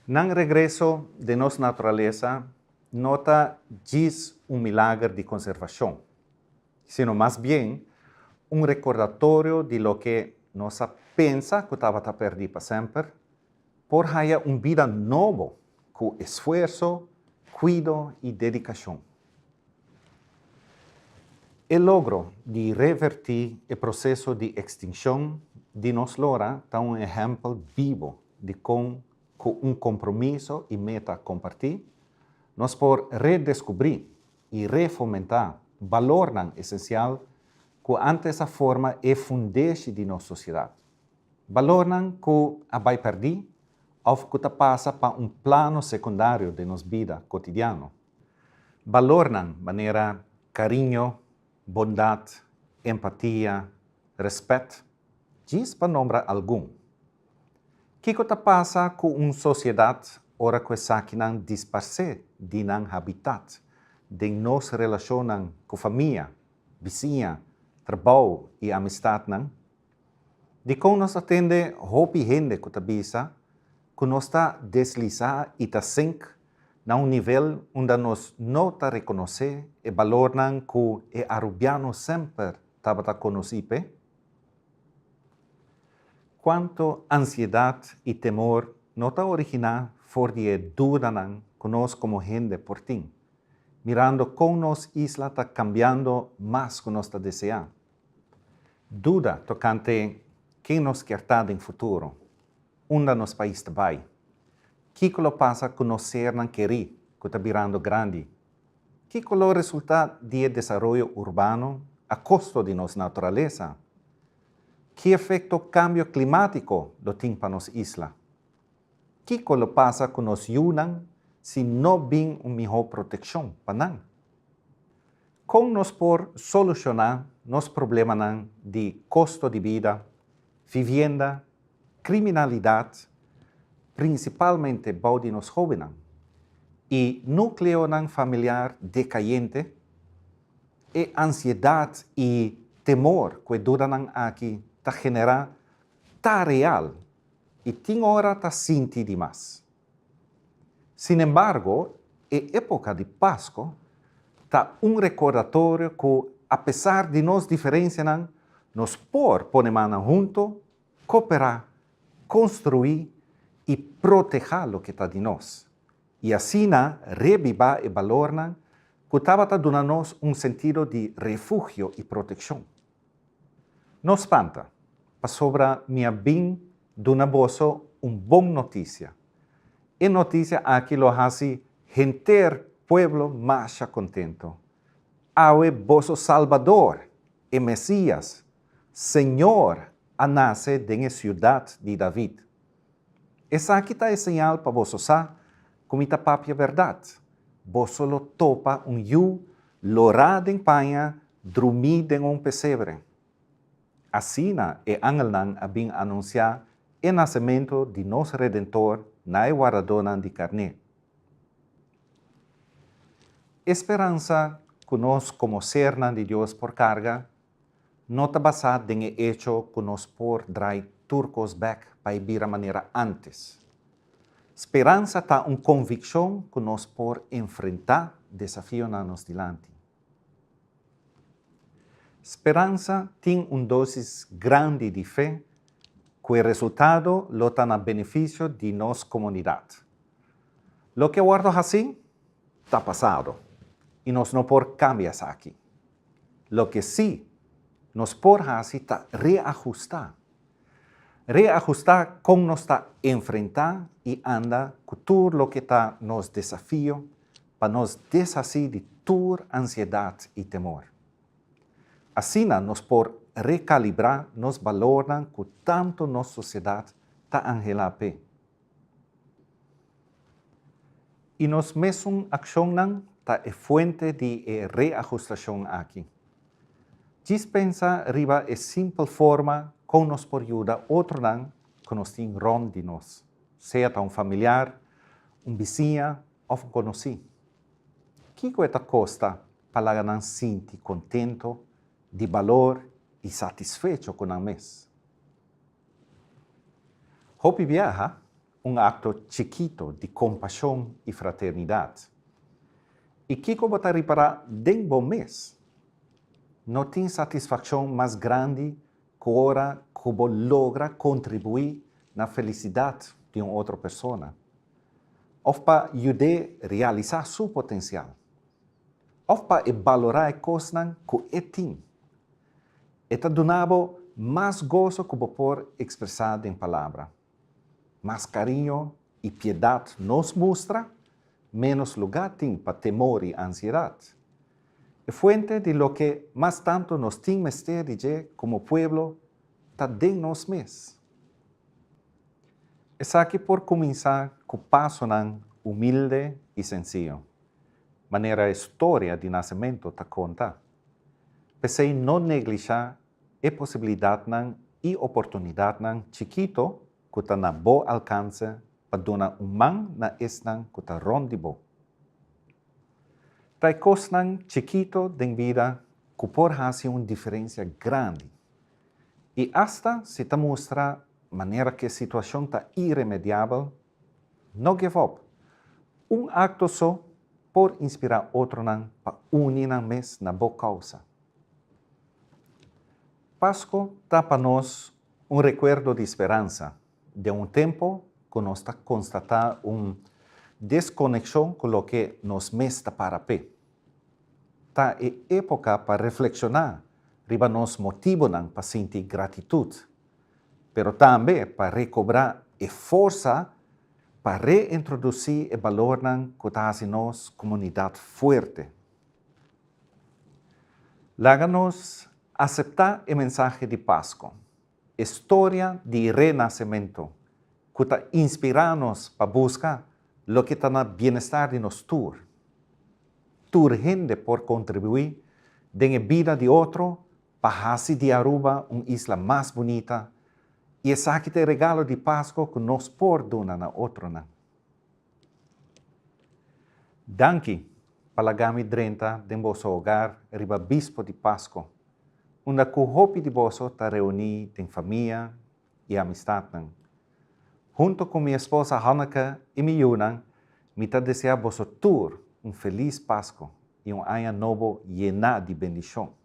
Nang regresso de nossa natureza, nota diz milagre de conservação, sino mais bem recordatório de lo que nós pensa que estava a perder para sempre, por haya vida nova, com esforço, cuidado e dedicação. O logro de revertir o processo de extinção de nos lora é exemplo vivo de como com compromisso e meta compartir, nós por redescobrir e refomentar valor essencial que antes a forma é fundeixe de nossa sociedade. Valor que a vai perder ou que passa para plano secundário de nossa vida cotidiana. Valor maneira carinho, bondade, empatia, respeito, diz para nombrar algum. Que passa com uma sociedade ora que saque não disperse de não habitat, de nos relacionam com família, vizinha, trabalho e amistade não? De como nos atende hopi gente que tabisa, que nos está deslizar e está sink na nível onde nos não está reconhecer e valor não que é arubiano sempre estava a conhecer. Quanto ansiedade e temor não está originado por de dúvida que nós como gente por ti, mirando como nossa isla está cambiando mais que nós está desejando. Dúvida tocante quem nos quer estar em futuro, onde nosso país vai, que lo passa com nós ser não querer, que está virando grande, que lo resultado de desenvolvimento urbano a custo de nossa natureza, que efeito cambio climático lo tem para nossa isla, que lo passa com nos yunan se não bem uma melhor proteção para não. Como nós por solucionar nos problemas de custo de vida, vivienda, criminalidade, principalmente de nos jovens, e núcleo familiar decayente, e ansiedade e temor que duram aqui, está generar, está real, e tem hora está sentir demais. Sin embargo, em época de Páscoa, está recordatório que, apesar de nos diferenciar, nos pôr mano junto, cooperar, construir e proteger o que está de nós. E assim, revivar e valor que estava dando sentido de refúgio e proteção. Não espanta, para sobre minha bem, dona boa boa notícia. E notícia aqui lo hace gente pueblo mais contento. Aue vosso Salvador e Messias, Senhor, a nasce na cidade de David. Essa aqui está señal para vos como está papia verdade. Vos lo topa yu, lorado em panha, dormido em pesebre. Assim, e angel a bem anunciar o nascimento de nosso Redentor na guardadona de carne. Esperança que nós, como ser de Deus por carga, não está basada em hecho que nós por drai turcos back para ir a maneira antes. Esperança está convicção que nós por enfrentar desafio na nos dilante. Esperança tem dosis grande de fé, que o resultado lo está na benefício de nossa comunidade. Lo que guardo assim, está passado, e nós não por cambiar isso aqui. Lo que sim, nós por assim está reajustar. Reajustar como nós está enfrentar e anda com tudo o que está nos desafio, para nos desfazer de toda ansiedade e temor. Assim, nós por recalibrar nos valores que tanto nossa sociedade está angelada. E nos mesmos ação está a fonte de reajustação aqui. Dispensa riba a simples forma como nos por ajudar outro que nos tem rond de nós, seja familiar, vizinha ou conhecido. Que coisa custa para não sentir contento, de valor e satisfeito com a mês? Hopi viaja, un acto chiquito de compasión y fraternidad. Y Kiko botari para den bom mes. No tiene satisfacción más grande que ahora como logra contribuir na felicidad de una otra persona. Of para ayudar a realizar su potencial. Of para valorar cosas que tem. Eta donabo más gozo que por expresar en palabra. Más cariño y piedad nos muestra, menos lugar tiene para temor y ansiedad. Es fuente de lo que más tanto nos tiene menester de como pueblo, ta den nos mes. Es aquí por comenzar con paso humilde y sencillo. Manera historia de nacimiento ta conta. Pese no neglijar a posibilidad y oportunidad chiquito que ta na bo alcance para donar man na esnan que ta rondibo. Trae cosas chiquito de vida que por hacer una diferencia grande. Y hasta se te muestra manera que la situación está irremediable, no give up. Un acto so por inspirar otro para unir mes na boa causa. Pasco está para nós un recuerdo de esperanza, de un tiempo que nos está constatar una desconexión con lo que nos mesta para pé. Está en época para reflexionar, riba nos motivo para sentir gratitud, pero también para recobrar fuerza para reintroducir el valor que está en nos comunidad fuerte. Láganos aceptar el mensaje de Pascua, historia de renacimiento, que está inspirarnos para buscar lo que está en el bienestar de nos tour. Tour gente por contribuir en la vida de otro para hacer de Aruba una isla más bonita y es aquí el regalo de Pascua que nos por donar a otro. Danke para gami drenta de vosso hogar riba bispo de Pascua, onde que hopi de vosso está reunir en familia y amistad. Junto con mi esposa Hanneke y mi Yunan, me ta desea vosso tour un feliz Pascua y un año nuevo lleno de bendición.